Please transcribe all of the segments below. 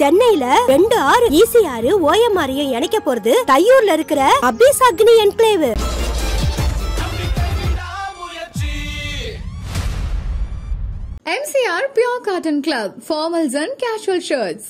சென்னையில 2 ஆறு ஈசி ஆறு ஓஎம்ஆரையும் இணைக்க போறது தையூர்ல இருக்கிற அபிஸ் அக்னி enclave. MCR Pure Cotton Club, formals and casual shirts.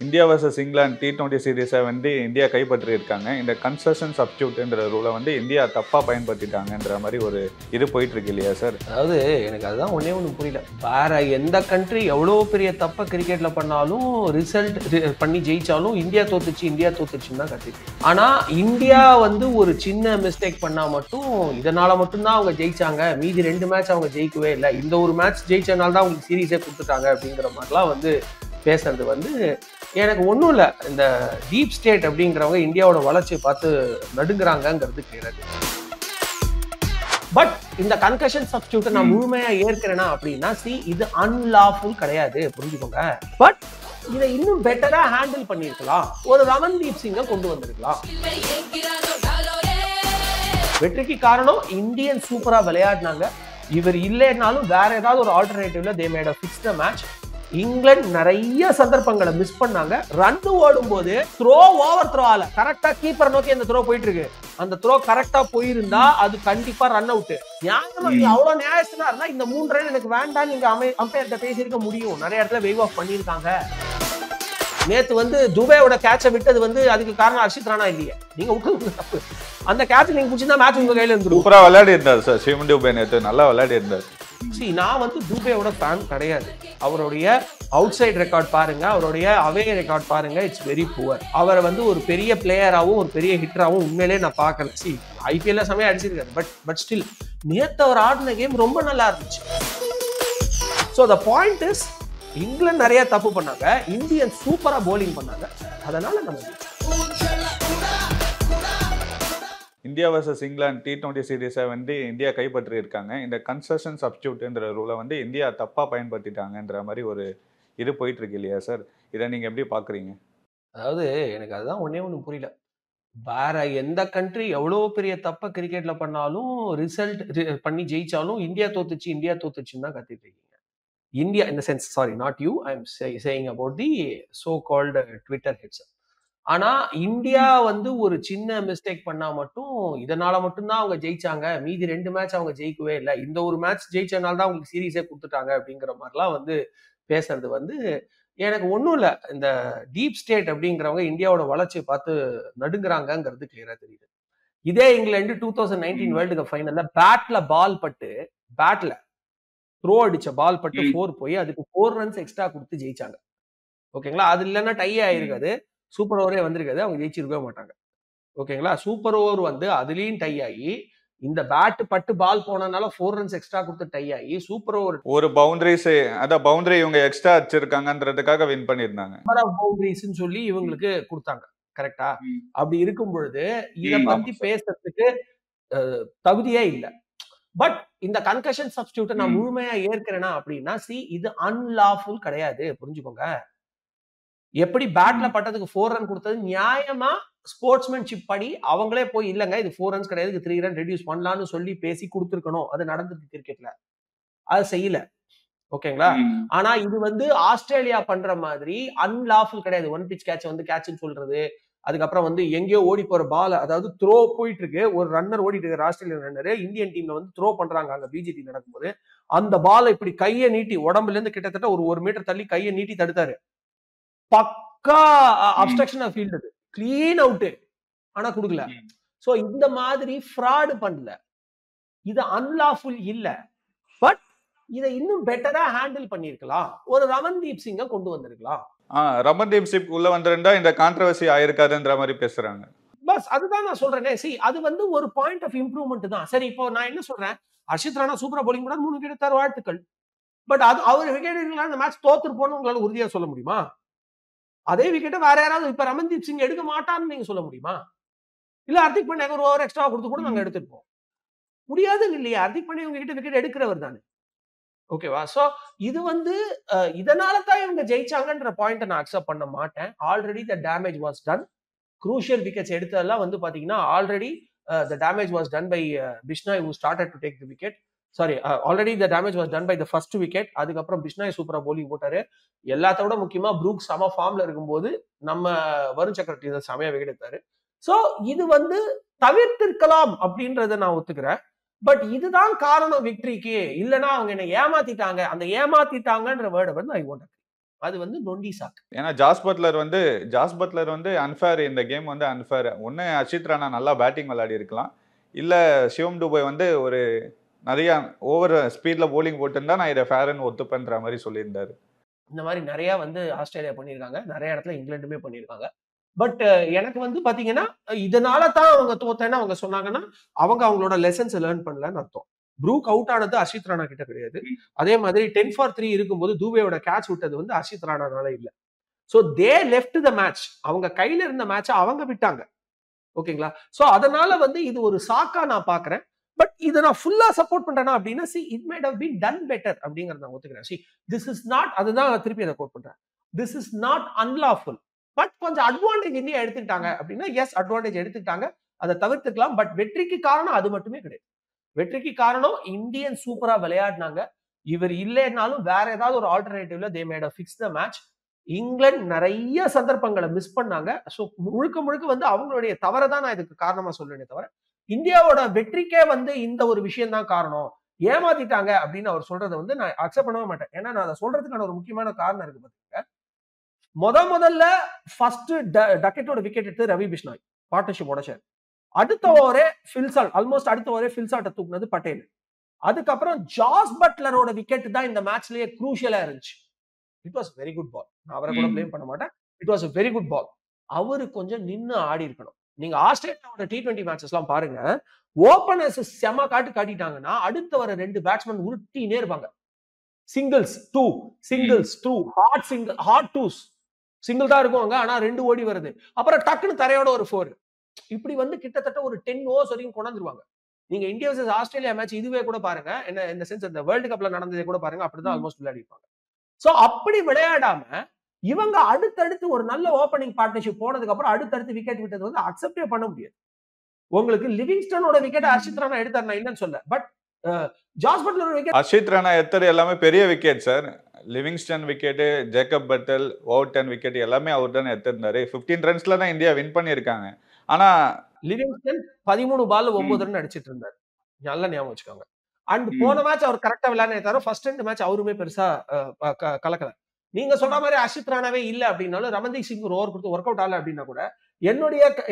India versus England T20 சீரீஸை வந்து இந்தியா கைப்பற்றி இருக்காங்க. இந்த கன்செஷன் சப்ஸ்டியூட்ன்ற ரூலை வந்து இந்தியா தப்பாக பயன்படுத்திட்டாங்கன்ற மாதிரி ஒரு இது போயிட்டு இருக்கு இல்லையா சார்? அதாவது எனக்கு அதுதான் ஒன்று புரியல. வேற எந்த கண்ட்ரி எவ்வளோ பெரிய தப்பை கிரிக்கெட்டில் பண்ணாலும் ரிசல்ட் பண்ணி ஜெயிச்சாலும் இந்தியா தோத்துச்சுன்னு தான் கற்றுக்கு. ஆனால் இந்தியா வந்து ஒரு சின்ன மிஸ்டேக் பண்ணால் மட்டும் இதனால் மட்டும்தான் அவங்க ஜெயிச்சாங்க, மீதி 2 மேட்ச் அவங்க ஜெயிக்கவே இல்லை, இந்த ஒரு மேட்ச் ஜெயிச்சனால தான் அவங்களுக்கு சீரீஸே கொடுத்துட்டாங்க அப்படிங்கிற மாதிரிலாம் வந்து பேசுறது வந்து எனக்கு ஒன்றும் இல்லை. இந்த டீப் ஸ்டேட் அப்படிங்கிறவங்க இந்தியாவோட வளர்ச்சியை பார்த்து நடுங்குறாங்கிறது கிடையாது. பட் இந்த கன்கஷன் சப்ஸ்டியூட்டை நான் முழுமையா ஏற்கிறேனா அப்படின்னா இது அன்லாஃபுல் கிடையாது, புரிஞ்சுக்கோங்க. பட் இதை இன்னும் பெட்டரா ஹேண்டில் பண்ணிருக்கலாம். ஒரு ரமன்தீப் சிங்கை கொண்டு வந்திருக்கலாம். வெற்றிக்கு காரணம் இந்தியன் சூப்பரா விளையாடினாங்க. இவர் இல்லைன்னாலும் வேற ஏதாவது ஒரு ஆல்டர்னேட்டிவ்ல they made a fixed match. இங்கிலாந்து நிறைய சந்தர்ப்பங்களை மிஸ் பண்ணாங்க. ரன் ஓடும் போது த்ரோ ஓவர் த்ரோ ஆல கரெக்டா கீப்பர் நோக்கி அந்த த்ரோ போயிட்டு இருக்கு. அந்த த்ரோ கரெக்டா போயிருந்தா அது கண்டிப்பா ரன் அவுட். நியாயமா அவ்வளவு நியாயமா இருந்தா இந்த 3 ரன் எனக்கு வேண்டாம் நீங்க அம்பையர்கிட்ட பேசியிருக்க முடியும். நிறைய இடத்துல வெய்வ் ஆஃப் பண்ணியிருக்காங்க. நேத்து வந்து துபேயோட கேட்சை விட்டது வந்து அதுக்கு காரணம் ஹர்ஷித் ராணா இல்லையே, நீங்க விட்டு தப்பு. அந்த கேட்ச் நீங்க பிடிச்சிருந்தா மேட்ச் உங்க கையில இருந்து சூப்பரா விளையாடி இருந்தார் சார். சிவன் துபே நேத்து நல்லா விளையாடி இருந்தார். நான் வந்து துபேயோட ஃபேன் கிடையாது. அவருடைய அவுட் சைட் ரெக்கார்ட் பாருங்க, அவருடைய அவே ரெக்கார்ட் பாருங்க, இட்ஸ் வெரி புவர். அவரை வந்து ஒரு பெரிய பிளேயராகவும் ஒரு பெரிய ஹிட்டராகவும் உண்மையிலே நான் பார்க்கல. ஐபிஎல்ல சமயம் அடிச்சிருக்காரு. பட் ஸ்டில் நேத்து அவர் ஆடின கேம் ரொம்ப நல்லா இருந்துச்சு. So the point is England நிறைய தப்பு பண்ணாங்க, இந்தியன் சூப்பரா போலிங் பண்ணாங்க. அதனால நம்ம இந்தியா வர்சஸ் இங்கிலாந்து T20 சீரீஸை வந்து இந்தியா கைப்பற்றி இருக்காங்க. இந்த கன்செஷன் சப்ஸ்டியூட்ன்ற ரூலை வந்து இந்தியா தப்பாக பயன்படுத்திட்டாங்கன்ற மாதிரி ஒரு இது போயிட்டு இருக்கு இல்லையா சார்? இதை நீங்கள் எப்படி பார்க்குறீங்க? அதாவது எனக்கு அதுதான் ஒன்று புரியல. வேற எந்த கண்ட்ரி எவ்வளோ பெரிய தப்பை கிரிக்கெட்டில் பண்ணாலும் ரிசல்ட் பண்ணி ஜெயிச்சாலும் இந்தியா தோத்துச்சுன்னு தான் கத்திட்டு இருக்கீங்க. இந்தியா இந்த sense, sorry not you, I am saying about the so called Twitter heads. ஆனா இந்தியா வந்து ஒரு சின்ன மிஸ்டேக் பண்ணா மட்டும் இதனால மட்டும்தான் அவங்க ஜெயிச்சாங்க, மீதி 2 மேட்ச் அவங்க ஜெயிக்கவே இல்லை, இந்த ஒரு மேட்ச் ஜெயிச்சனால தான் அவங்களுக்கு சீரீஸே கொடுத்துட்டாங்க அப்படிங்கிற மாதிரிலாம் வந்து பேசுறது வந்து எனக்கு ஒன்றும் இல்லை. இந்த டீப் ஸ்டேட் அப்படிங்கிறவங்க இந்தியாவோட வளர்ச்சியை பார்த்து நடுங்குறாங்கிறது கிளியரா தெரியுது. இதே இங்கிலாந்து 2019 வேர்ல்டு கப் ஃபைனல்ல பேட்ல த்ரோ அடிச்ச பால் பட்டு 4 போய் அதுக்கு 4 ரன்ஸ் எக்ஸ்ட்ரா கொடுத்து ஜெயிச்சாங்க. ஓகேங்களா? அது இல்லைன்னா டை ஆயிருக்காது, சூப்பர் ஓவரே வந்திருக்காது, அவங்க ஜெயிச்சிருக்கவே மாட்டாங்க. ஓகேங்களா? சூப்பர் ஓவர் வந்து அதுலயும் டை ஆகி இந்த பேட் பட்டு பால் போனதுனால 4 ரன்ஸ் எக்ஸ்ட்ரா கொடுத்து டை ஆகி சூப்பர் ஓவர் ஒரு பவுண்டரி இவங்க எக்ஸ்ட்ரா அடிச்சிருக்காங்கன்றதுக்காக வின் பண்ணிருந்தாங்க. பவுண்டரிஸ்ன்னு சொல்லி இவங்களுக்கு கொடுத்தாங்க. கரெக்டா? அப்படி இருக்கும் பொழுது இதை பத்தி பேசுறதுக்கு தகுதியே இல்லை. பட் இந்த கன்கஷன் சப்ஸ்டியூட்டை நான் முழுமையா ஏற்கிறேனா அப்படின்னா இது அன்லாஃபுல் கிடையாது, புரிஞ்சுக்கோங்க. எப்படி பேட்ல பட்டதுக்கு 4 ரன் கொடுத்தது நியாயமா ஸ்போர்ட்ஸ்மேன்ஷிப் படி அவங்களே போய் இல்லங்க இது 4 ரன்ஸ் கிடையாது, இது 3 ரன் ரெடியூஸ் பண்ணலாம்னு சொல்லி பேசி கொடுத்துருக்கணும். அது நடந்திருக்கு கிரிக்கெட்ல, அது செய்யல. ஓகேங்களா? ஆனா இது வந்து ஆஸ்திரேலியா பண்ற மாதிரி அன்லாஃபுல் கிடையாது. 1 பிச் கேட்ச் வந்து கேட்ச்னு சொல்றது, அதுக்கப்புறம் வந்து எங்கேயோ ஓடி போற பால், அதாவது த்ரோ போயிட்டு இருக்கு, ஒரு ரன்னர் ஓடிட்டு இருக்கு, ஆஸ்திரேலியன் ரன்னர் இந்தியன் டீம்ல வந்து த்ரோ பண்றாங்க. அங்க பிஜிடி நடக்கும்போது அந்த பாலை இப்படி கையை நீட்டி உடம்புல இருந்து கிட்டத்தட்ட ஒரு மீட்டர் தள்ளி கையை நீட்டி தடுத்தாரு. பக்கா obstruction of field, clean out, ஆனா கொடுக்கல. சோ இந்த மாதிரி ஃப்ராட் பண்ணல, இது அன்லாஃபுல் இல்ல. பட் இதை இன்னும் பெட்டரா ஹேண்டில் பண்ணிருக்கலாம். ஒரு ரமன்தீப் சிங்கை கொண்டு வந்திருக்கலாம். ரமன்தீப் சிங் உள்ள வந்திருந்தா இந்த கான்ட்ரவர்சி ஆயிருக்காதுன்ற மாதிரி பேசுறாங்க. பஸ் அதுதான் நான் சொல்றேனே. அது வந்து ஒரு பாயிண்ட் ஆஃப் இம்ப்ரூவ்மெண்ட் தான். சரி, இப்போ நான் என்ன சொல்றேன், ஹர்ஷித் ராணா சூப்பரா போலிங் பண்ணா 3 விக்கெட் எடுத்தார், வாழ்த்துக்கள். பட் அது அவர் விக்கெட் எடுக்கலாம் அந்த மேட்ச் தோத்துருப்போம்னு உங்களால உறுதியா சொல்ல முடியுமா? அதே விக்கெட்டை வேற யாராவது இப்ப ரமன்தீப் சிங் எடுக்க மாட்டான்னு நீங்க சொல்ல முடியுமா? இல்ல ஹர்திக் பாண்டியா ஒரு ஓவர் எக்ஸ்ட்ரா கொடுத்து கூட நாங்க எடுத்துருப்போம். முடியாது இல்லையா? ஹர்திக் பாண்டியா உங்ககிட்ட விக்கெட் எடுக்கிறவர் தானே. ஓகேவா? சோ இது வந்து இதனால தான் இவங்க ஜெயிச்சாங்கன்ற பாயிண்ட்டை நான் அக்செப்ட் பண்ண மாட்டேன். Already the damage was done. Crucial wickets எடுத்ததெல்லாம் வந்து பாத்தீங்கன்னா already the damage was done by Bishnoi who started to take the wicket. Sorry already the damage was done by the first wicket. அதுக்கப்புறம் பிஷ்னாய் சூப்பரா bowling போட்டாரு. எல்லாத்த விட முக்கியமா ப்ரூக் சம ஃபார்ம்ல இருக்கும்போது நம்ம வருண் சக்கரவர்த்தி செமையா விக்கெட் எடுத்தாரு. சோ இது வந்து தவிர்த்திருக்கலாம் அப்படின்றத நான் ஒத்துக்கிறேன். பட் இதுதான் காரணம் விக்டரிக்கு, இல்லைன்னா அவங்க என்ன ஏமாத்திட்டாங்க, அந்த ஏமாத்திட்டாங்கன்ற வேர்டை வந்து ஐ வாண்ட். அது வந்து நொண்டி சாக்கு. ஏன்னா ஜாஸ் பட்லர் வந்து அன்ஃபேர், இந்த கேம் வந்து அன்ஃபேர். ஒன்று அர்ஷித் ராணா நல்லா பேட்டிங் விளையாடி இருக்கலாம், இல்லை சிவம் துபே வந்து ஒரு நிறைய ஓவர் ஸ்பீட்ல போலிங் போட்டுருந்தா நான் இதை ஃபேர்னு ஒத்துப்பேன்ற மாதிரி சொல்லியிருந்தாரு. இந்த மாதிரி நிறைய வந்து ஆஸ்திரேலியா பண்ணியிருக்காங்க, நிறைய இடத்துல இங்கிலாந்துமே பண்ணியிருக்காங்க. பட் எனக்கு வந்து பாத்தீங்கன்னா இதனால தான் அவங்க தோத்தேன்னு அவங்க சொன்னாங்கன்னா அவங்க அவங்களோட லெசன்ஸ் லேர்ன் பண்ணலன்னு அர்த்தம். ப்ரூக் அவுட் ஆனது அர்ஷித் ராணா கிட்ட கிடையாது. அதே மாதிரி 10 for 3 இருக்கும்போது தூபேயோட கேட்ச் விட்டது வந்து அர்ஷித் ராணானால இல்ல. So they left the match, அவங்க கையில இருந்த மேட்சை அவங்க விட்டாங்க. ஓகேங்களா? சோ அதனால வந்து இது ஒரு சாக்கா நான் பாக்குறேன். பட் இதை நான் ஃபுல்லா சப்போர்ட் பண்றேன்னா அப்படின்னா it might have been done better அப்படிங்கறத நான் ஒத்துக்கிறேன். திஸ் இஸ் நாட், அதுதான் திருப்பி அதை கோட் பண்றேன், this is not unlawful. But கொஞ்சம் அட்வான்டேஜ் இந்தியா எடுத்துக்கிட்டாங்க அப்படின்னா எஸ், அட்வான்டேஜ் எடுத்துக்கிட்டாங்க, அதை தவிர்த்துக்கலாம். பட் வெற்றிக்கு காரணம் அது மட்டுமே கிடையாது. வெற்றிக்கு காரணம் இந்தியன் சூப்பரா விளையாடினாங்க. இவர் இல்லைனாலும் வேற ஏதாவது ஒரு ஆல்டர்னேட்டிவ்ல they made fix the match. இங்கிலாந்து நிறைய சந்தர்ப்பங்களை மிஸ் பண்ணாங்க. ஸோ முழுக்க முழுக்க வந்து அவங்களுடைய தவறை தான் நான் இதுக்கு காரணமா சொல்றேனே தவிர இந்தியாவோட வெற்றிக்கே வந்து இந்த ஒரு விஷயம் தான் காரணம், ஏமாத்திட்டாங்க அப்படின்னு அவர் சொல்றதை வந்து நான் அக்செப்ட் பண்ணவே மாட்டேன். ஏன்னா நான் அதை சொல்றதுக்கான ஒரு முக்கியமான காரணம் இருக்கு. பாத்தீங்க, முதல்ல ஃபர்ஸ்ட் டக்கெட்டோட விக்கெட் எடுத்து ரவி பிஷ்னாய் பார்ட்னர்ஷிப் உடைச்சார். அடுத்த ஓவரே ஃபில்சால்ட், ஆல்மோஸ்ட் அடுத்த ஓவரே ஃபில்சால்ட்டை தூக்குனது பட்டேல். அதுக்கப்புறம் ஜாஸ் பட்லரோட விக்கெட் தான் இந்த மேட்ச்லயே குரூஷியலா இருந்துச்சு. It was very good ball, நான் அவரை கூட பிளேம் பண்ண மாட்டேன். It was very good ball. அவரு கொஞ்சம் நின்னு ஆடி இருக்கணும். நீங்க ஆஸ்திரேலியாவோட T20 மேட்சஸ் எல்லாம் பாருங்க, ஓபனர்ஸ் செம காட்டிட்டாங்கன்னா அடுத்த வர 2 பேட்ஸ்மேன் உருட்டினே இருப்பாங்க. Singles 2 singles 2 hard single hard 2s single தான் இருக்குவாங்க, ஆனா 2 ஓடி வருது. அப்புறம் டக்குன்னு தரையோட ஒரு 4. இப்படி வந்து கிட்டத்தட்ட ஒரு 10 ஓவர்ஸ் வரைக்கும் கொண்டாந்துருவாங்க. நீங்க இந்தியா vs ஆஸ்திரேலியா மேட்ச் இதுவே கூட பாருங்க, என்ன இந்த சென்ஸ் அந்த வேர்ல்டு கப்ல நடந்ததே கூட பாருங்க, அப்படிதான் ஆல்மோஸ்ட் விளையாடி இருப்பாங்க. சோ அப்படி விளையாடாம இவங்க அடுத்தடுத்து ஒரு நல்ல ஓப்பனிங் பார்ட்னர்ஷிப் போனதுக்கு அப்புறம் அடுத்தடுத்து விக்கெட் விட்டது வந்து அக்செப்டே பண்ண முடியாது. உங்களுக்கு லிவிங்ஸ்டனோட விக்கெட் அர்ஷித் ராணா எடுத்தார், நான் இல்லைன்னு சொல்ல. பட் ஜாஸ் பட்லரோட விக்கெட் அர்ஷித் ராணா எடுத்தது எல்லாமே பெரிய wicket sir. Livingstone wicket, Jacob Bethell, Overton wicket எல்லாமே அவர் தானே எடுத்திருந்தாரு. 15 ரன்ஸ்ல தான் இந்தியா வின் பண்ணியிருக்காங்க. ஆனா லிவிங்ஸ்டன் 13 பால்ல 9 ரன் அடிச்சிட்டு இருந்தாரு, நல்லா ஞாபகம் வச்சுக்கோங்க. அண்ட் போன மேட்ச் அவர் கரெக்டா விளையாடுனே தவிர ஃபர்ஸ்ட் 2 மேட்ச் அவருமே பெருசா கலக்கல. நீங்க சொல்ற மாதிரி அர்ஷித் ராணாவே இல்ல அப்படின்னாலும் ரமன்தீப் சிங் ஒரு ஓவர் கொடுத்து ஒர்க் அவுட் ஆகல அப்படின்னா கூட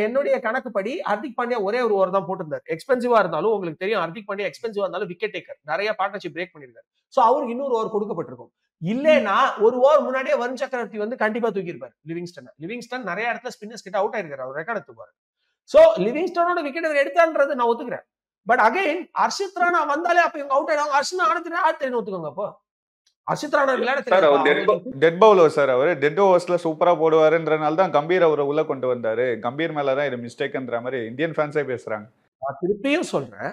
என்னுடைய கணக்குப்படி ஹர்திக் பாண்டியா ஒரே ஒரு ஓவர் தான் போட்டிருந்தாரு. எக்ஸ்பென்சிவா இருந்தாலும் உங்களுக்கு தெரியும், ஹர்திக் பாண்டியா எக்ஸ்பென்சிவா இருந்தாலும் விக்கெட் டேக்கர், நிறைய பார்ட்னர்ஷிப் பிரேக் பண்ணிருக்காரு. சோ அவருக்கு இன்னொரு ஓவர் கொடுக்கப்பட்டிருக்கும். இல்லைன்னா ஒரு ஓவர் முன்னாடியே வருண் சக்கரவர்த்தி வந்து கண்டிப்பா தூக்கியிருப்பாரு லிவிங்ஸ்டன் நிறைய இடத்துல ஸ்பின்னர்ஸ் கிட்ட அவுட் ஆயிருக்காரு, அவர் ரெக்கார்ட் எடுத்துப்பாரு. சோ லிவிங்ஸ்டனோட விக்கெட் எடுத்தான்றது நான் ஒத்துக்கிறேன். பட் அகைன் அர்ஷித் ராணா வந்தாலே அப்ப இவங்க அவுட் ஆயிடுவாங்க. அர்ஷித் ஆடுறதுன்னு ஒத்துக்கோங்க. அப்போ Harshit Rana dead bowler sir, அவரு டெட் ஓவர்ஸ்ல சூப்பரா போடுவாருன்றனால தான் கம்பீர் அவரை உள்ள கொண்டு வந்தாரு. கம்பீர் மேலதான் இது மிஸ்டேக்ன்ற மாதிரி இந்தியன் ஃபேன்ஸே பேசுறாங்க. நான் திருப்பியும் சொல்றேன்,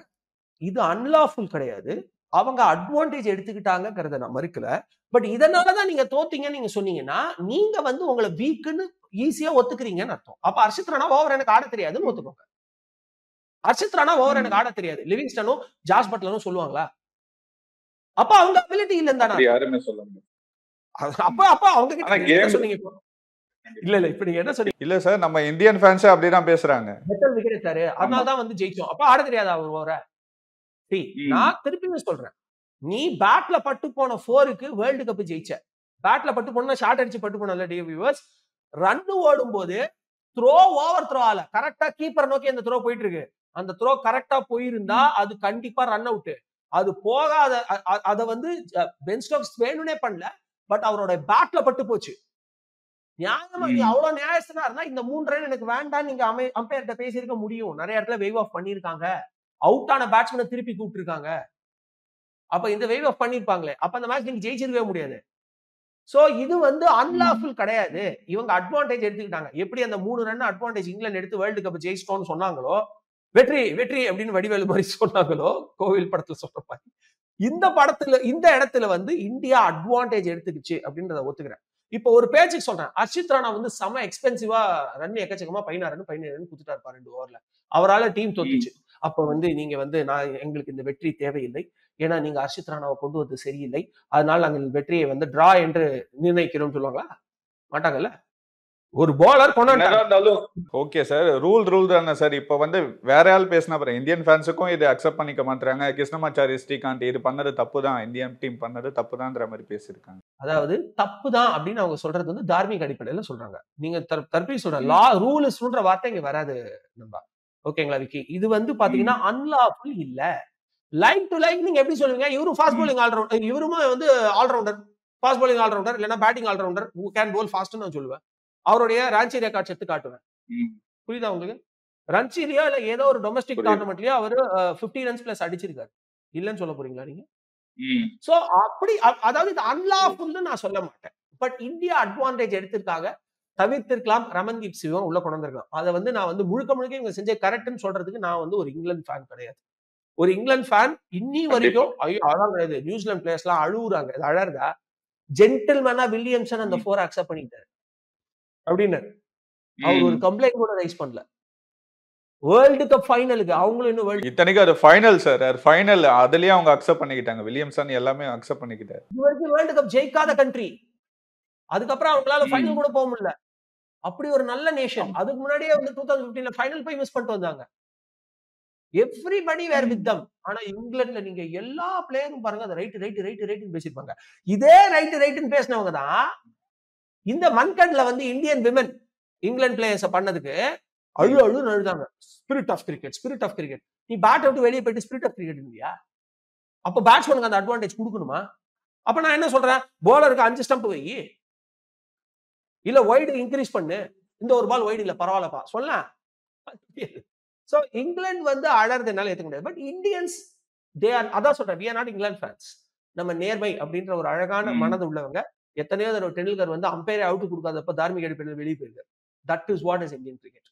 இது அன்லாஃபுல் கிடையாது, அவங்க அட்வான்டேஜ் எடுத்துக்கிட்டாங்கிறத நான் மறுக்கல. பட் இதனாலதான் நீங்க தோத்தீங்கன்னு நீங்க சொன்னீங்கன்னா நீங்க வந்து உங்களை வீக்குன்னு ஈஸியா ஒத்துக்கிறீங்கன்னு அர்த்தம். அப்ப அர்ஷித் ராணா ஓவர் எனக்கு ஆட தெரியாதுன்னு ஒத்துக்கோங்க. அர்ஷித் ராணா ஓவர் எனக்கு ஆட தெரியாது லிவிங்ஸ்டனும் ஜாஸ் பட்லரும் சொல்லுவாங்களா? அப்ப அவங்க அபிலிட்டி இல்லன்னு தானே யாருமே சொல்ல முடியாது. அப்ப அவங்க கிட்ட என்ன சொன்னீங்க? இல்ல இப்ப நீங்க என்ன சொன்னீங்க? இல்ல சார், நம்ம இந்தியன் ஃபேன்ஸ் அப்படிதான் பேசுறாங்க. மெட்டல் விக்கெட் எடுத்தாரு, அதனால தான் வந்து ஜெயிச்சோம். அப்ப ஆட தெரியாதா அவர் ஓவர? நான் திருப்பியும் சொல்றேன், நீ பேட்ல பட்டு போன 4க்கு வேர்ல்டு கப் ஜெயிச்ச. பேட்ல பட்டு போனா ஷார்ட் அடிச்சு பட்டு போனல டியர் வியூவர்ஸ். ரன் ஓடும் போது த்ரோ ஓவர் த்ரோ ஆல கரெக்டா கீப்பர் நோக்கி அந்த த்ரோ போயிட்டு இருக்கு. அந்த த்ரோ கரெக்டா போயிருந்தா அது கண்டிப்பா ரன் அவுட். அது போகாத, அத வந்து பென் ஸ்டோக்ஸ் வேணும்னே பண்ணல, பட் அவரோட பேட்ல பட்டு போச்சு. நியாயமா நீ அவ்வளவு நியாயஸ்தனா இருந்தா இந்த 3 ரன் எனக்கு வேண்டாம் நீங்க அம்பையர்கிட்ட பேசியிருக்க முடியும். நிறைய இடத்துல வெய்வ் ஆஃப் பண்ணிருக்காங்க, அவுட் ஆன பேட்ஸ்மேனை திருப்பி கூப்பிட்டு இருக்காங்க. அப்ப இந்த வெய்வ் ஆஃப் பண்ணிருப்பாங்களே, அப்ப அந்த மேட்ச் நீங்க ஜெயிச்சிருக்கவே முடியாது. சோ இது வந்து அன்லாஃபுல் கிடையாது, இவங்க அட்வான்டேஜ் எடுத்துக்கிட்டாங்க. எப்படி அந்த 3 ரன் அட்வான்டேஜ் இங்கிலாந்து எடுத்து வேர்ல்டு கப் ஜெயிச்சிட்டோம்னு சொன்னாங்களோ, வெற்றி வெற்றி அப்படின்னு வடிவேலு மாதிரி சொன்னாங்களோ, கோவில் படத்துல சொல்ற மாதிரி இந்த இடத்துல வந்து இந்தியா அட்வான்டேஜ் எடுத்துக்கிச்சு அப்படின்றத ஒத்துக்கிறேன். இப்போ ஒரு பேச்சுக்கு சொல்றேன், அர்ஷித் ராணா வந்து செம எக்ஸ்பென்சிவா ரன் எக்கச்சக்கமா 16 ரன் குடுத்துட்டாரு 2 ஓவர்ல, அவரால் டீம் தோத்துச்சு. அப்ப வந்து நீங்க வந்து எங்களுக்கு இந்த வெற்றி தேவையில்லை, ஏன்னா நீங்க ஹர்ஷித் ராணாவை கொண்டு வந்து சரியில்லை, அதனால நாங்கள் வெற்றியை வந்து டிரா என்று நிர்ணயிக்கிறோம் சொல்லுவாங்களா? மாட்டாங்கல்ல. ஒரு போலர் கொண்டாந்து ஓகே சார், ரூல் தானே சார். இப்போ வந்து வேற ஆள் பேசினா அப்புறம் இந்தியன் ஃபேன்ஸுக்கும் இது அக்செப்ட் பண்ணிக்க மாட்டாங்க. கிருஷ்ணமாச்சாரி, ஸ்ரீகாந்த் இது பண்ணது தப்பு தான், இந்தியன் டீம் பண்ணது தப்பு தான்ன்ற மாதிரி பேசியிருக்காங்க. அதாவது தப்பு தான் அப்படின்னு அவங்க சொல்றது வந்து தார்மீக அடிப்படையில சொல்றாங்க. நீங்க தற்பி சொல்ற லா ரூல் சொல்ற வார்த்தை இங்க வராது நம்ம. ஓகேங்களா விக்கி? இது வந்து பாத்தீங்கன்னா அன்லாஃபுல் இல்ல. லைன் டு லைன் நீங்க எப்படி சொல்லுவீங்க? இவரும் ஃபாஸ்ட் bowling ஆல்ரவுண்டர், இவருமே வந்து ஆல்ரவுண்டர், ஃபாஸ்ட் bowling ஆல்ரவுண்டர் இல்லைன்னா batting allrounder, who can bowl ஃபாஸ்ட்னு நான் சொல்லுவேன். அவருடைய ராஞ்சி ரெக்கார்ட்ஸ் எடுத்து காட்டுவேன். புரியுதா உங்களுக்கு? ரன்சிலியோ இல்ல ஏதோ ஒரு டொமஸ்டிக் டோர்னமெண்ட்லயோ அவரு 50 ரன்ஸ் பிளஸ் அடிச்சிருக்காரு. இல்லன்னு சொல்ல போறீங்களா நீங்க? சோ அப்படி அதாவது இது அன்லாஃபுல்னு நான் சொல்ல மாட்டேன். பட் இந்தியா அட்வான்டேஜ் எடுத்திருக்காங்க, தவிர்த்திருக்கலாம், ரமன்தீப் சிங்கும் உள்ள கொண்டு வந்திருக்கலாம். அதை வந்து நான் வந்து முழுக்க இவங்க செஞ்ச கரெக்ட்னு சொல்றதுக்கு நான் வந்து ஒரு இங்கிலாந்து ஃபேன் கிடையாது. ஒரு இங்கிலாந்து ஃபேன் இன்னி வரைக்கும் ஐயோ அதான் கிடையாது, நியூசிலாந்து பிளேயர்ஸ் எல்லாம் அழுவுறாங்க. இது அழறதா? ஜென்டில்மேனா வில்லியம்சன் அந்த 4 அக்செப்ட் பண்ணிட்டாரு அப்படின்னு அவர் ஒரு கம்ப்ளைண்ட் கூட ரைஸ் பண்ணல. வேர்ல்டு கப் ஃபைனலுக்கு அவங்களும் இன்னும் வேர்ல்டு இத்தனைக்கு அது ஃபைனல் சார், அது ஃபைனல் அதுலயே அவங்க அக்செப்ட் பண்ணிக்கிட்டாங்க. வில்லியம்சன் எல்லாமே அக்செப்ட் பண்ணிக்கிட்டாரு. இது வரைக்கும் வேர்ல்டு கப் ஜெயிக்காத கண்ட்ரி, அதுக்கப்புறம் அவங்களால ஃபைனல் கூட போக முடியல. அப்படி ஒரு நல்ல நேஷன். அதுக்கு முன்னாடியே வந்து 2015ல ஃபைனல் போய் மிஸ் பண்ணிட்டு வந்தாங்க. Everybody where with them. ஆனா இங்கிலாந்துல நீங்க எல்லா பிளேயரும் பாருங்க, அது ரைட் பேசிருப்பாங்க. இதே ரைட்னு பேசினவங்க தான் இந்த மன்கண்ட்ல வந்து இந்தியன் விமன் இங்கிலாந்து பிளேயர்ஸ் பண்ணதுக்கு அழுன்னு அழுதாங்க. Spirit of cricket. நீ பேட் விட்டு வெளியே போயிட்டு ஸ்பிரிட் ஆஃப் கிரிக்கெட் இல்லையா? அப்ப பேட்ஸ்மேனுக்கு அந்த அட்வான்டேஜ் கொடுக்கணுமா? அப்ப நான் என்ன சொல்றேன், போலருக்கு 5 ஸ்டம்ப் வை, இல்ல வைடு இன்க்ரீஸ் பண்ணு, இந்த ஒரு பால் வைடு இல்ல பரவாயில்லப்பா சொல்ல. சோ இங்கிலாந்து வந்து அழறதுனால ஏத்துக்க முடியாது. பட் இந்தியன்ஸ் தே ஆர், அதான் சொல்றேன், we are not England fans. நம்ம நேர்மை அப்படின்ற ஒரு அழகான மனது உள்ளவங்க. எத்தனையோ தடவை டெண்டுல்கர் வந்து அம்பையரை அவுட் கொடுக்காதப்ப தார்மீக அடிப்படையில் வெளியே போயிருக்காரு. That is what is Indian cricket.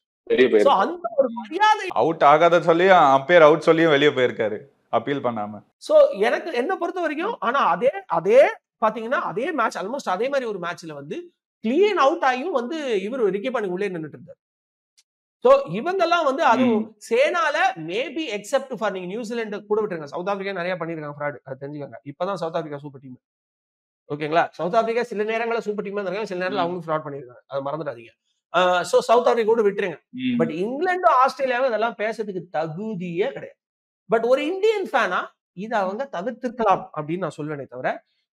So அந்த ஒரு மரியாதை அவுட் ஆகாத சொல்லி அம்பையர் அவுட் சொல்லியும் வெளியே போயிருக்காரு அப்பீல் பண்ணாம. சோ எனக்கு என்ன பொறுத்த வரைக்கும், ஆனா அதே பாத்தீங்கன்னா அதே மேட்ச் ஆல்மோஸ்ட் அதே மாதிரி ஒரு மேட்ச்ல வந்து கிளீன் அவுட் ஆகியும் வந்து இவர் ரிக்கி பண்ணி உள்ளே நின்னுட்டு இருந்தார். சோ இவங்கெல்லாம் வந்து அது சேனால மேபி எக்ஸெப்ட் ஃபார் நீங்க நியூசிலாந்து கூட விட்டுருங்க, சவுத் ஆப்பிரிக்கா நிறைய பண்ணிருக்காங்க ஃப்ராட், அது தெரிஞ்சுக்கோங்க. இப்பதான் சவுத் ஆப்பிரிக்கா சூப்பர் டீம். ஓகேங்களா? சவுத் ஆப்பிரிக்கா சில நேரங்களில் சூப்பர் டீமா இருக்காங்க, சில நேரத்தில் அவங்க ஃப்ராட் பண்ணிருக்காங்க, அதை மறந்துடாதீங்க. சோ சவுத் ஆப்பிரிக்கா கூட விட்டுருங்க. பட் இங்கிலாந்து ஆஸ்திரேலியாவும் இதெல்லாம் பேசுறதுக்கு தகுதியே கிடையாது. பட் ஒரு இந்தியன் ஃபேனா இதை அவங்க தவிர்த்திருக்கலாம் அப்படின்னு நான் சொல்வேனே தவிர,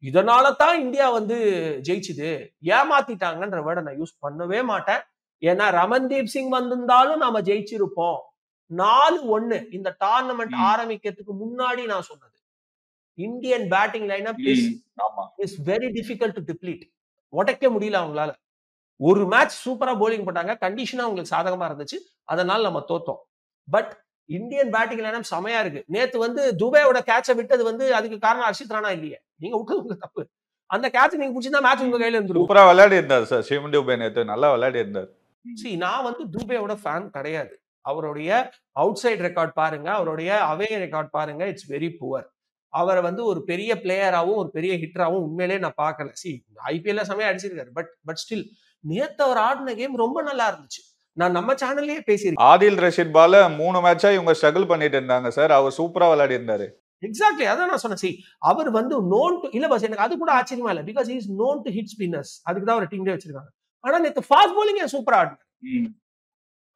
இதனால தான் இந்தியா வந்து ஜெயிச்சுது, ஏமாத்திட்டாங்கன்ற வேர்டை நான் யூஸ் பண்ணவே மாட்டேன். ஏன்னா ரமன்தீப் சிங் வந்திருந்தாலும் நாம ஜெயிச்சிருப்போம். 4-1 இந்த டோர்னமெண்ட் ஆரம்பிக்கிறதுக்கு முன்னாடி நான் சொன்னது. Indian batting lineup is very difficult to deplete. உடைக்க முடியல அவங்களால. ஒரு மேட்ச் சூப்பரா போலிங் போட்டாங்க, கண்டிஷனா அவங்களுக்கு சாதகமா இருந்துச்சு, அதனால நம்ம தோத்தோம். பட் இந்தியன் பேட்டிங் லைனப் செமையா இருக்கு. நேத்து வந்து துபேயோட கேட்சை விட்டது வந்து அதுக்கு காரணம் ஹர்ஷித் ராணா இல்லையே, நீங்க விட்டது உங்க தப்பு. அந்த கேட்ச் நீங்க பிடிச்சிருந்தா மேட்ச் உங்க கையில இருந்துரும். சூப்பரா விளையாடி இருந்தார் சார் சிவம் துபே, நேத்து நல்லா விளையாடி இருந்தார். நான் வந்து துபேயோட ஃபேன் கிடையாது. அவருடைய அவுட் சைட் ரெக்கார்ட் பாருங்க, அவருடைய அவே ரெக்கார்ட் பாருங்க, இட்ஸ் வெரி புவர். அவரை வந்து ஒரு பெரிய பிளேயராகவும் ஒரு பெரிய ஹிட்டராகவும் உண்மையிலேயே நான் பார்க்கல. ஐபிஎல்ல சமயம் அடிச்சிருக்காரு, பட் ஸ்டில் நேத்து அவர் ஆடின கேம் ரொம்ப நல்லா இருந்துச்சு. நான் நம்ம சேனல்லயே பேசியிருக்கேன். ஆதில் ரஷீத் பால 3 மேட்சா இவங்க ஸ்ட்ரகிள் பண்ணிட்டு இருந்தாங்க சார், அவர் சூப்பரா விளையாடி இருந்தாரு. எக்ஸாக்ட்லி அதான் நான் சொன்னேன். அவர் வந்து நோன் டு இல்ல பஸ், எனக்கு அது கூட ஆச்சரியமா இல்ல, because is known to hit spinners, அதுக்கு தான் ஒரு டீம்லயே வச்சிருக்காங்க. ஆனா நேத்து ஃபாஸ்ட் bowling சூப்பரா ஆடினார்.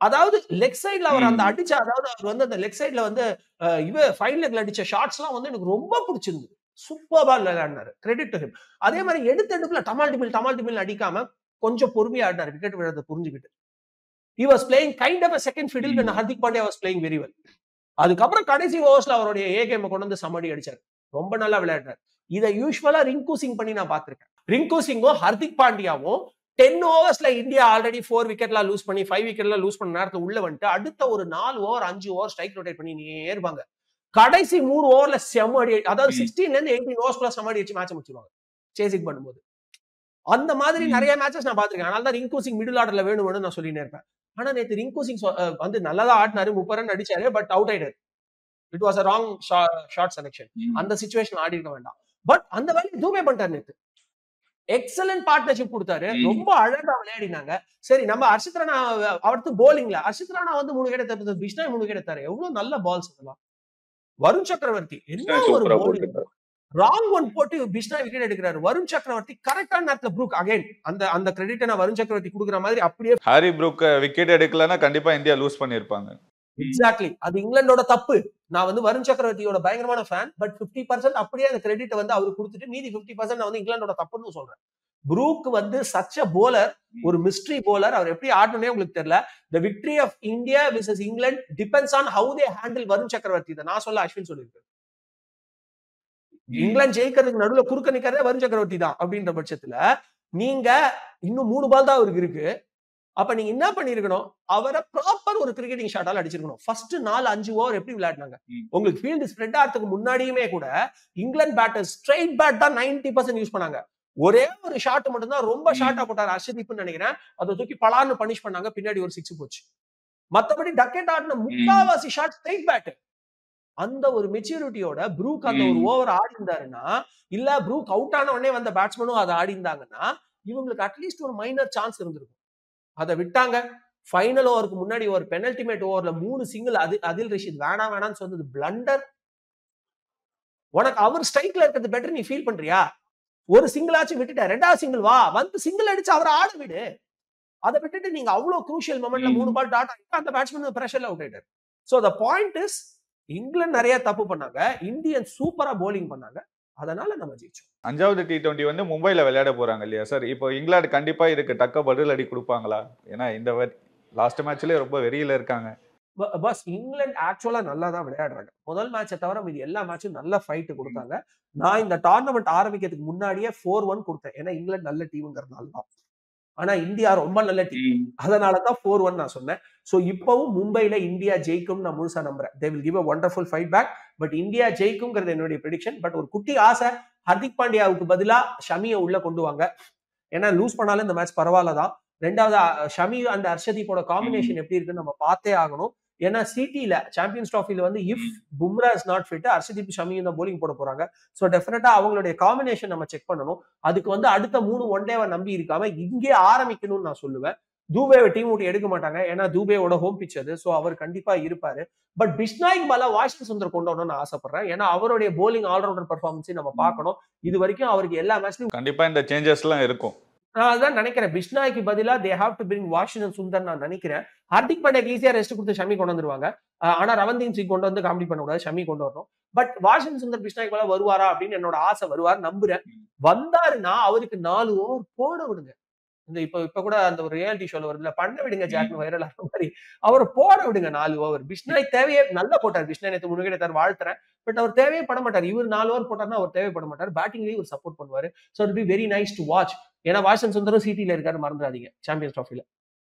அதாவது லெக் சைட்ல அவர் அந்த அடிச்ச, அதாவது அவர் வந்து அந்த லெக் சைட்ல வந்து ஃபைன் லெக்ல அடிச்ச ஷாட்ஸ் எல்லாம் வந்து எனக்கு ரொம்ப பிடிச்சிருந்தது. சூப்பர் பால் விளையாடினாரு, கிரெடிட் டு ஹிம். அதே மாதிரி எடுப்புல டமால் டிமில் அடிக்காம கொஞ்சம் பொறுமையா ஆடினாரு, விக்கெட் விழுறத புரிஞ்சுக்கிட்டு. He was playing kind of a second fiddle when Hardik Pandya was playing very well. அதுக்கப்புறம் கடைசி ஓவர்ஸ்ல அவருடைய ஏ கேம் கொண்டு வந்து சமடி அடிச்சாரு, ரொம்ப நல்லா விளையாடினார். இதை யூஸ்வலா ரிங்கு சிங் பண்ணி நான் பார்த்திருக்கேன். ரிங்கு சிங்கும் ஹர்திக் பாண்டியாவும் 10 ஓவர்ஸ்ல இந்தியா ஆல்ரெடி 4 விக்கெட்லாம் லூஸ் பண்ணி 5 விக்கெட்லாம் லூஸ் பண்ண நேரத்துல உள்ள வந்துட்டு அடுத்த ஒரு 4 ஓவர் 5 ஓவர் ஸ்ட்ரைக் ரொட்டேட் பண்ணி நேர்வாங்க. கடைசி 3 ஓவர்ல செமடி, அதாவது 16ல இருந்து 18 ஓவர்ஸ்ல செமடி அடிச்சு மேட்ச் முடிச்சிருவாங்க சேசிங் பண்ணும்போது. அந்த மாதிரி நிறைய மேட்சஸ் நான் பார்த்திருக்கேன். அதனால தான் ரிங்கு சிங் மிடில் ஆர்டர்ல வேணும்னு நான் சொல்லினே இருப்பேன். ஆனா நேத்து ரிங்கு சிங் வந்து நல்லதா ஆடினாரு, 30 ரன் அடிச்சாரு, பட் அவுட் ஆயிடாரு. It was a wrong shot selection. அந்த சிச்சுவேஷன் ஆடி இருக்க வேண்டாம். பட் அந்த வேலையை தூபே பண்ணிட்டாரு நேத்து. எக்ஸலன்ட் பார்ட்னர்ஷிப் கொடுத்தாரு, ரொம்ப அழகா விளையாடினாங்க. சரி, நம்ம ஹர்ஷித் ராணா அவருக்கு போலிங்ல ஹர்ஷித் ராணா வந்து 3 விக்கெட் எடுத்தாரு, பிஷ்னாய் 3 விக்கெட் எடுத்தாரு. எவ்வளவு நல்ல பால்ஸ் அதெல்லாம். வருண் சக்கரவர்த்தி என்ன ஒரு ராங் ஒன் போட்டு பிஷ்னாய் விக்கெட் எடுக்கிறாரு. வருண் சக்கரவர்த்தி கரெக்டான நேரத்துல ப்ரூக் அகைன் அந்த கிரெடிட் நான் வருண் சக்கரவர்த்தி கொடுக்குற மாதிரி அப்படியே ஹாரி ப்ரூக் விக்கெட் எடுக்கலன்னா கண்டிப்பா இந்தியா லூஸ் பண்ணிருப்பாங்க. எக்ஸாக்ட்லி, அது இங்கிலாந்தோட தப்பு. நான் வந்து வருண் சக்கரவர்த்தியோட பயங்கரமான ஃபேன். பட் 50% அப்படியே அந்த கிரெடிட் வந்து அவருக்கு கொடுத்துட்டு மீதி 50% நான் வந்து இங்கிலாந்தோட தப்புன்னு சொல்றேன். ப்ரூக் வந்து சச் அ போலர், ஒரு மிஸ்ட்ரி போலர். அவர் எப்படி ஆடணும்னே உங்களுக்கு தெரியல. The victory of India versus England depends on how they handle Varun சக்கரவர்த்தி. இதை நான் சொல்ல அஸ்வின் சொல்லியிருக்கேன். இங்கிலாந்து ஜெயிக்கிறதுக்கு நடுவுல குறுக்க நிக்கிறதே வருண் சக்கரவர்த்தி தான். அப்படின்ற பட்சத்துல நீங்க இன்னும் 3 பால் தான் அவருக்கு இருக்கு. அப்ப நீங்க என்ன பண்ணிருக்கணும், அவரை ப்ராப்பர் ஒரு கிரிக்கெட்டிங் ஷாட்டால அடிச்சிருக்கணும். ஃபர்ஸ்ட் 4-5 ஓவர் எப்படி விளையாடினாங்க, உங்களுக்கு ஃபீல்டு ஸ்ப்ரெட் ஆகிறதுக்கு முன்னாடியுமே கூட இங்கிலாந்து பேட்டர் ஸ்ட்ரைட் பேட் தான் 90% யூஸ் பண்ணாங்க. ஒரே ஒரு ஷாட் மட்டும் தான் ரொம்ப ஷார்ட்டா போட்டாரு அர்ஷதீப்னு நினைக்கிறேன். அதை தூக்கி பலான்னு பனிஷ் பண்ணாங்க, பின்னாடி ஒரு 6 போச்சு. மத்தபடி டக்கெட் ஆடின முக்காவாசி ஷாட் ஸ்ட்ரைட் பேட். அந்த ஒரு மெச்சூரிட்டியோட ப்ரூக் அந்த ஒரு ஓவர் ஆடி இருந்தாருன்னா, இல்ல ப்ரூக் அவுட் ஆன உடனே வந்த பேட்ஸ்மேனும் அதை ஆடி இருந்தாங்கன்னா இவங்களுக்கு அட்லீஸ்ட் ஒரு மைனர் சான்ஸ் இருந்திருக்கும். அதை விட்டாங்க. ஃபைனல் ஓவருக்கு முன்னாடி ஒரு பெனல்டிமேட் ஓவர்ல 3 சிங்கிள் அதில் ரஷீத் வேணாம்னு சொன்னது பிளண்டர். உனக்கு அவர் ஸ்ட்ரைக்ல இருக்கிறது பெட்டர் நீ ஃபீல் பண்றியா? ஒரு சிங்கிள் ஆச்சு விட்டுட்ட, 2வது சிங்கிள் வா வந்து சிங்கிள் அடிச்சு அவரை ஆட விடு. அதை விட்டுட்டு நீங்க அவ்வளவு குரூஷியல் மொமெண்ட்ல 3 பால் டாட் ஆகிட்டு அந்த பேட்ஸ்மேன் பிரஷர்ல அவுட் ஆயிட்டாரு. So the point is, England நிறைய தப்பு பண்ணாங்க, இந்தியன் சூப்பரா போலிங் பண்ணாங்க, அதனால நம்ம ஜெயிச்சோம். 5வது T20 வந்து மும்பைல விளையாட போறாங்க இல்லையா சார்? இப்போ இங்கிலாந்து கண்டிப்பா இதுக்கு தக்க பதில் அடி கொடுப்பாங்களா? ஏன்னா இந்த லாஸ்ட் மேட்ச்லயே ரொம்ப வெறியில இருக்காங்க. பஸ் இங்கிலாந்து ஆக்சுவலா நல்லா தான் விளையாடுறாங்க. முதல் மேட்சை தவிர மீதி எல்லா மேட்சும் நல்ல ஃபைட் கொடுத்தாங்க. நான் இந்த டோர்னமெண்ட் ஆரம்பிக்கிறதுக்கு முன்னாடியே 4-1 கொடுத்தேன். ஏன்னா இங்கிலாந்து நல்ல டீம்ங்கிறதுனால தான். ஆனா இந்தியா ரொம்ப நல்ல டீம், அதனாலதான் 4-1 நான் சொன்னேன். சோ இப்பவும் மும்பைல இந்தியா ஜெயிக்கும் நான் முழுசா நம்புறேன். they will give a wonderful fight back. But India ஜெயிக்கும்ங்கிறது என்னுடைய ப்ரெடிக்ஷன். பட் ஒரு குட்டி ஆசை, ஹர்திக் பாண்டியாவுக்கு பதிலா ஷமியை உள்ள கொண்டு வாங்க. ஏன்னா லூஸ் பண்ணாலும் இந்த மேட்ச் பரவாயில்லதான். 2வது ஷமி அண்ட் ஹர்ஷதீப்போட காம்பினேஷன் எப்படி இருக்குன்னு நம்ம பார்த்தே ஆகணும். ஏன்னா சிடில சாம்பியன்ஸ் டிராஃபில வந்து if Bumrah is not fit, Harshdeep ஷமியும் தான் போலிங் போட போறாங்க. சோ டெஃபினட்டா அவங்களுடைய காம்பினேஷன் நம்ம செக் பண்ணணும். அதுக்கு வந்து அடுத்த 3 ஒன் டேவை நம்பி இருக்காம இங்கே ஆரம்பிக்கணும்னு நான் சொல்லுவேன். தூபேவை டீம் விட்டு எடுக்க மாட்டாங்க, ஏன்னா தூபேவோட ஹோம் பிச் அது. சோ அவர் கண்டிப்பா இருப்பாரு. பட் பிஷ்னாய்க்கு மேல வாஷிங்டன் சுந்தர் கொண்டு வரணும்னு ஆசைப்படுறேன். ஏன்னா அவருடைய போலிங் ஆல்ரவுண்டர் பெர்ஃபார்மன்ஸையும் நம்ம பார்க்கணும். இது வரைக்கும் அவருக்கு எல்லா மேட்ச்லயும் கண்டிப்பா இந்த சேஞ்சஸ் எல்லாம் இருக்கும். நான் அதான் நினைக்கிறேன். பிஷ்னாய்க்கு பதிலா they have to bring Washington Sundar நான் நினைக்கிறேன். ஹர்திக் பாண்டியாக்கு ஈஸியா ரெஸ்ட் கொடுத்து ஷமி கொண்டு வந்துருவாங்க. ஆனா ரவன்தீப் சிங் கொண்டு வந்து காமெடி பண்ணக்கூடாது, ஷமி கொண்டு வரணும். பட் வாஷிங்டன் சுந்தர் பிஷ்னாய்க்கு மேல வருவாரா அப்படின்னு என்னோட ஆசை. வருவார் நம்புறேன். வந்தாருன்னா அவருக்கு 4 ஓவர் போட விடுங்க. இந்த இப்ப கூட அந்த ஒரு ரியாலிட்டி ஷோல வருதுல, பண்ண விடுங்க ஜாக் வைரல் ஆன மாதிரி, அவரை போட விடுங்க 4 ஓவர். பிஷ்னாய் தேவையே நல்லா போட்டார். பிஷ்னாய் நேற்று முன்னிலை வாழ்த்துறேன். பட் அவர் தேவையே பட மாட்டார். இவர் 4 ஓவர் போட்டார்னா அவர் தேவைப்பட மாட்டார். பேட்டிங்லயும் ஒரு சப்போர்ட் பண்ணுவாரு. So it be very nice to watch. ஏன்னா வாஷிங்டன் சுந்தரும் சிடில இருக்காரு, மறந்துடாதீங்க சாம்பியன்ஸ் டிராஃபில.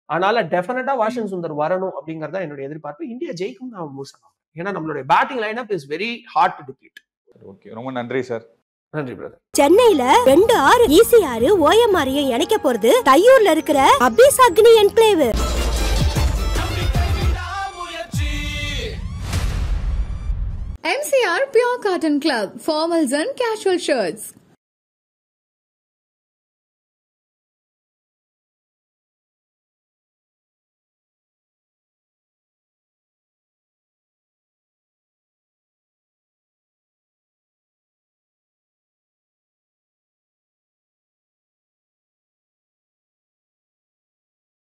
அதனால டெஃபினட்டா வாஷிங்டன் சுந்தர் வரணும் அப்படிங்கறத என்னோட எதிர்பார்ப்பு. இந்தியா ஜெயிக்கும் நான் முழுசா. ஏன்னா நம்மளுடைய batting lineup is very hard to defeat. Okay, ரொம்ப நன்றி சார். நன்றி பிரதர். சென்னையில 2 ஆறு ஈசி ஆறு ஓஎம்ஆரையும் இணைக்க போறது தையூர்ல இருக்கிற அபிஸ் அக்னி enclave. MCR Pure Cotton Club, formals and casual shirts.